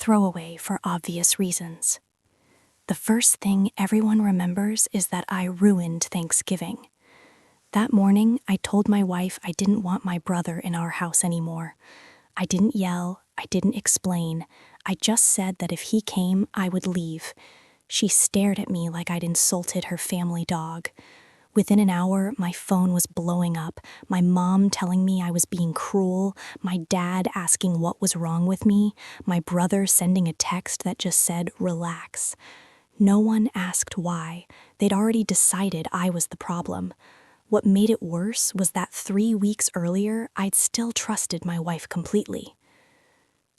throwaway for obvious reasons. The first thing everyone remembers is that I ruined Thanksgiving. That morning, I told my wife I didn't want my brother in our house anymore. I didn't yell, I didn't explain. I just said that if he came, I would leave. She stared at me like I'd insulted her family dog. Within an hour, my phone was blowing up, my mom telling me I was being cruel, my dad asking what was wrong with me, my brother sending a text that just said, "Relax." No one asked why. They'd already decided I was the problem. What made it worse was that 3 weeks earlier, I'd still trusted my wife completely.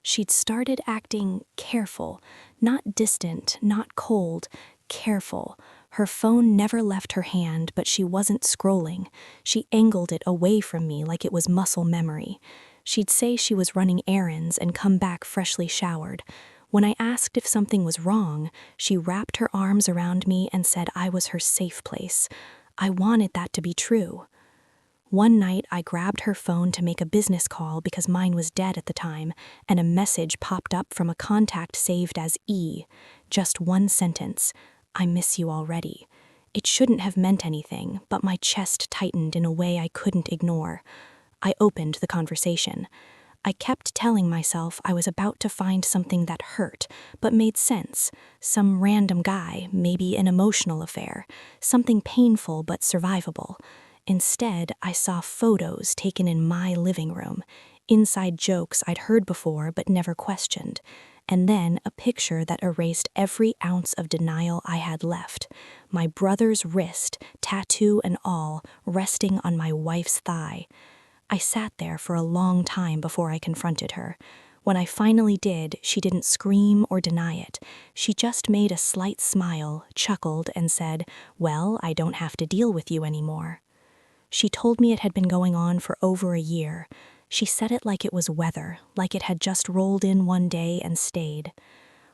She'd started acting careful, not distant, not cold, careful. Her phone never left her hand, but she wasn't scrolling. She angled it away from me like it was muscle memory. She'd say she was running errands and come back freshly showered. When I asked if something was wrong, she wrapped her arms around me and said I was her safe place. I wanted that to be true. One night, I grabbed her phone to make a business call because mine was dead at the time, and a message popped up from a contact saved as E. Just one sentence, "I miss you already." It shouldn't have meant anything, but my chest tightened in a way I couldn't ignore. I opened the conversation. I kept telling myself I was about to find something that hurt, but made sense. Some random guy, maybe an emotional affair, something painful but survivable. Instead, I saw photos taken in my living room, inside jokes I'd heard before but never questioned, and then a picture that erased every ounce of denial I had left. My brother's wrist, tattoo and all, resting on my wife's thigh. I sat there for a long time before I confronted her. When I finally did, she didn't scream or deny it. She just made a slight smile, chuckled, and said, "Well, I don't have to deal with you anymore." She told me it had been going on for over a year. She said it like it was weather, like it had just rolled in one day and stayed.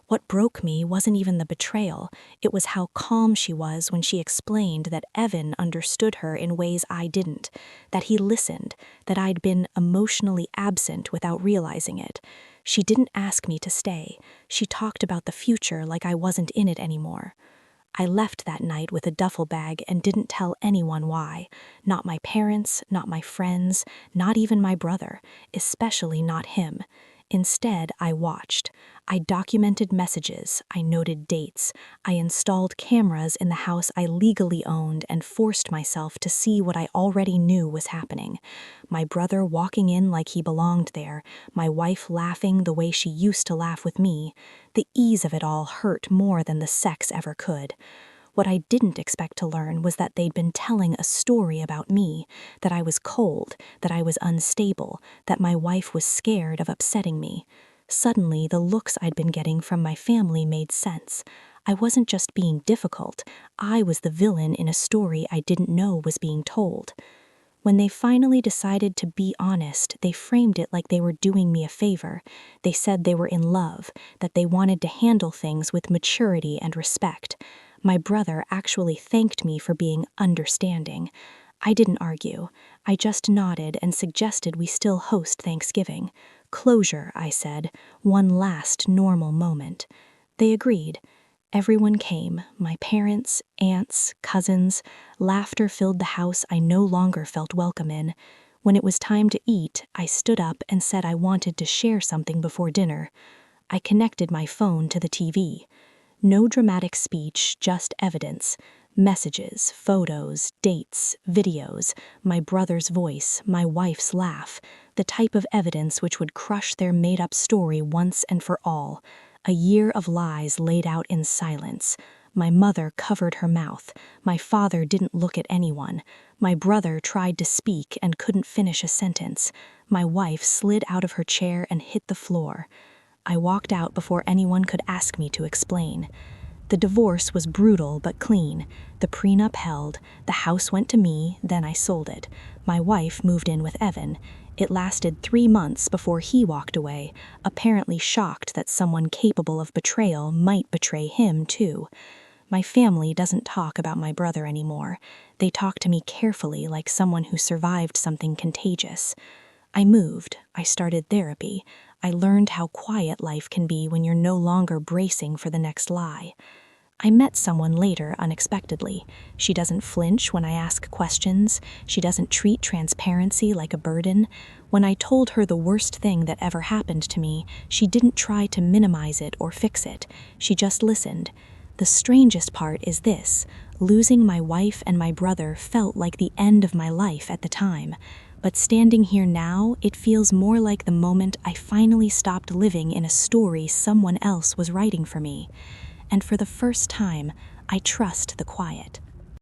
What broke me wasn't even the betrayal, it was how calm she was when she explained that Evan understood her in ways I didn't, that he listened, that I'd been emotionally absent without realizing it. She didn't ask me to stay. She talked about the future like I wasn't in it anymore. I left that night with a duffel bag and didn't tell anyone why. Not my parents, not my friends, not even my brother, especially not him. Instead, I watched. I documented messages, I noted dates, I installed cameras in the house I legally owned and forced myself to see what I already knew was happening. My brother walking in like he belonged there, my wife laughing the way she used to laugh with me. The ease of it all hurt more than the sex ever could. What I didn't expect to learn was that they'd been telling a story about me, that I was cold, that I was unstable, that my wife was scared of upsetting me. Suddenly, the looks I'd been getting from my family made sense. I wasn't just being difficult, I was the villain in a story I didn't know was being told. When they finally decided to be honest, they framed it like they were doing me a favor. They said they were in love, that they wanted to handle things with maturity and respect. My brother actually thanked me for being understanding. I didn't argue. I just nodded and suggested we still host Thanksgiving. Closure, I said, one last normal moment. They agreed. Everyone came, my parents, aunts, cousins. Laughter filled the house I no longer felt welcome in. When it was time to eat, I stood up and said I wanted to share something before dinner. I connected my phone to the TV. No dramatic speech, just evidence. Messages, photos, dates, videos, my brother's voice, my wife's laugh, the type of evidence which would crush their made-up story once and for all. A year of lies laid out in silence. My mother covered her mouth. My father didn't look at anyone. My brother tried to speak and couldn't finish a sentence. My wife slid out of her chair and hit the floor. I walked out before anyone could ask me to explain. The divorce was brutal but clean. The prenup held. The house went to me, then I sold it. My wife moved in with Evan. It lasted 3 months before he walked away, apparently shocked that someone capable of betrayal might betray him too. My family doesn't talk about my brother anymore. They talk to me carefully like someone who survived something contagious. I moved. I started therapy. I learned how quiet life can be when you're no longer bracing for the next lie. I met someone later unexpectedly. She doesn't flinch when I ask questions. She doesn't treat transparency like a burden. When I told her the worst thing that ever happened to me, she didn't try to minimize it or fix it. She just listened. The strangest part is this: losing my wife and my brother felt like the end of my life at the time. But standing here now, it feels more like the moment I finally stopped living in a story someone else was writing for me. And for the first time, I trust the quiet.